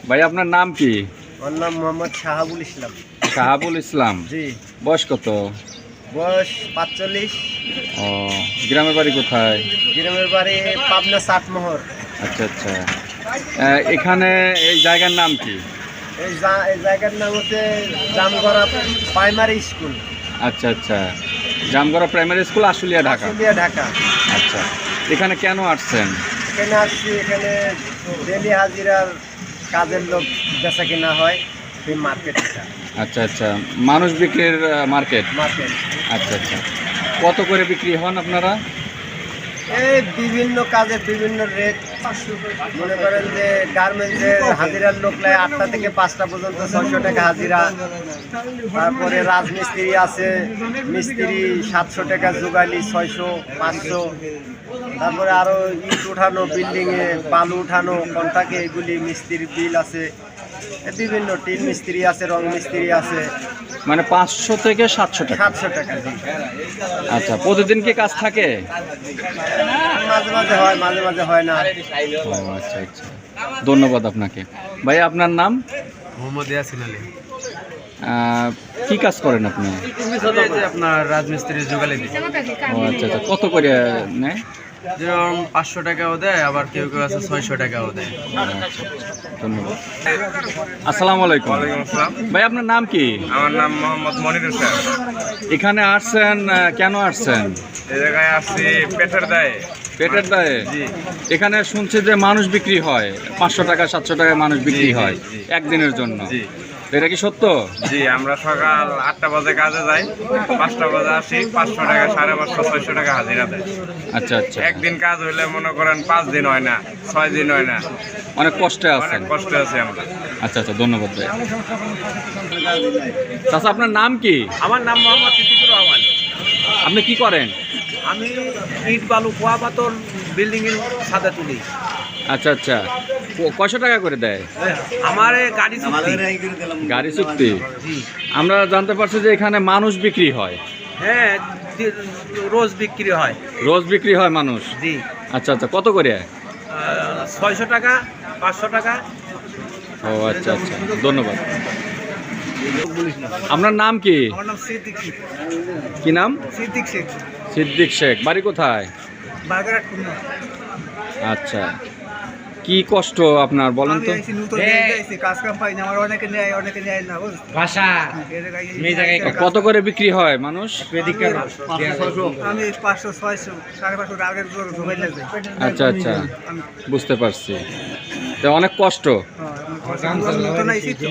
ভাই আপনার নাম কি? আমার নাম মোহাম্মদ শাহাবুল ইসলাম। শাহাবুল ইসলাম। জি। বয়স কত? বয়স 45। ও, গ্রামের বাড়ি কোথায়? গ্রামের বাড়ি পাবনা চাটমোহর। আচ্ছা আচ্ছা। এখানে এই জায়গার নাম কি? এই জায়গার নাম হচ্ছে জামগড়া প্রাইমারি স্কুল। আচ্ছা আচ্ছা, জামগড়া প্রাইমারি স্কুল, আশুলিয়া, ঢাকা। আশুলিয়া, ঢাকা। আচ্ছা, এখানে কেন আসছেন? এখানে আসছি, এখানে ডেলি হাজিরার কাজের লোক বেচা কিনা হয় এই মার্কেট। আচ্ছা আচ্ছা, মানুষ বিক্রির মার্কেট। আচ্ছা আচ্ছা, কত করে বিক্রি হন আপনারা? এই বিভিন্ন কাজের বিভিন্ন রেট। মনে করেন যে গার্মেন্টসের হাজিরার লোক লাই 8টা থেকে 5টা পর্যন্ত 600 টাকা হাজিরা। তারপরে রাজমিস্ত্রি আছে, মিস্ত্রি 700 টাকা, যুগালি 600, 500। তারপরে আরো ইট উঠানো, বিল্ডিংয়ে বালু উঠানো, কন্ট্রাক্টে এগুলি মিস্ত্রির বিল আছে। বিভিন্ন টিন মিস্ত্রি আছে, রং মিস্ত্রি আছে। মানে 500 থেকে 700 টাকা? 700 টাকা। জি। আচ্ছা, প্রতিদিন কি কাজ থাকে? মাঝে মাঝে হয়, মাঝে মাঝে হয় না। ও আচ্ছা আচ্ছা, ধন্যবাদ আপনাকে। ভাই আপনার নাম? মোহাম্মদ ইয়াসিন আলী। কি কাজ করেন আপনি? আপনার রাজমিস্ত্রি যোগালি দিই। ও আচ্ছা আচ্ছা, কত করে নেয়? যেরকম 500 টাকাও দেয়, আবার কেউ কেউ আছে 600 টাকাও দেয়। ধন্যবাদ। আসসালামু আলাইকুম। ভাই আপনার নাম কি? আমার নাম মোহাম্মদ মনির হোসেন। এখানে আসছেন, কেন আসছেন? এই জায়গায় আসছি পেটের দায়ে। পেটের দায়ে? জি। এখানে শুনছি যে মানুষ বিক্রি হয় 500 টাকা 700 টাকায় মানুষ বিক্রি হয় জি। একদিনের জন্য। জি এটা কি সত্য? জি, আমরা সকাল 8টা বাজে কাজে যাই, 5টা বাজে আসি। 500 টাকা, 550, 600 টাকা হাজিরা দেয়। আচ্ছা আচ্ছা, একদিন কাজ হইলে মনে করেন 5 দিন হয় না, 6 দিন হয় না। অনেক কষ্টে আছেন। অনেক কষ্টে আছি আমরা। আচ্ছা আচ্ছা, ধন্যবাদ ভাই। চাচা আপনার নাম কি? আমার নাম মোহাম্মদ সিদ্দিকুর রহমান। আপনি কি করেন? আমি ইট বালু কুয়া পাথর বিল্ডিংয়ের সাদা তুলি। আচ্ছা আচ্ছা, কয়শো টাকা করে দেয়? আমার গাড়ি চুক্তি। গাড়ি চুক্তি? জি। আমরা জানতে পারছি যে এখানে মানুষ বিক্রি হয়। হ্যাঁ, রোজ বিক্রি হয়। রোজ বিক্রি হয় মানুষ? জি। আচ্ছা আচ্ছা, কত করে? 600 টাকা, 500 টাকা। ও আচ্ছা আচ্ছা, ধন্যবাদ। আপনার নাম কি? আমার নাম সিদ্দিক শেখ। কি নাম? সিদ্দিক শেখ। সিদ্দিক শেখ। বাড়ি কোথায়? বাগেরহাট, খুলনা। আচ্ছা, কি কষ্ট আপনার বলেন তো? কাজ কাম পাই না, আমার অনেকে নেয়, অনেকে নেয় না। কত করে বিক্রি হয় মানুষ? আমি 500, 600, 550 আগের জোগাড় লাগবে। আচ্ছা আচ্ছা, বুঝতে পারছি। তো অনেক কষ্ট। নতুন আইছি তো।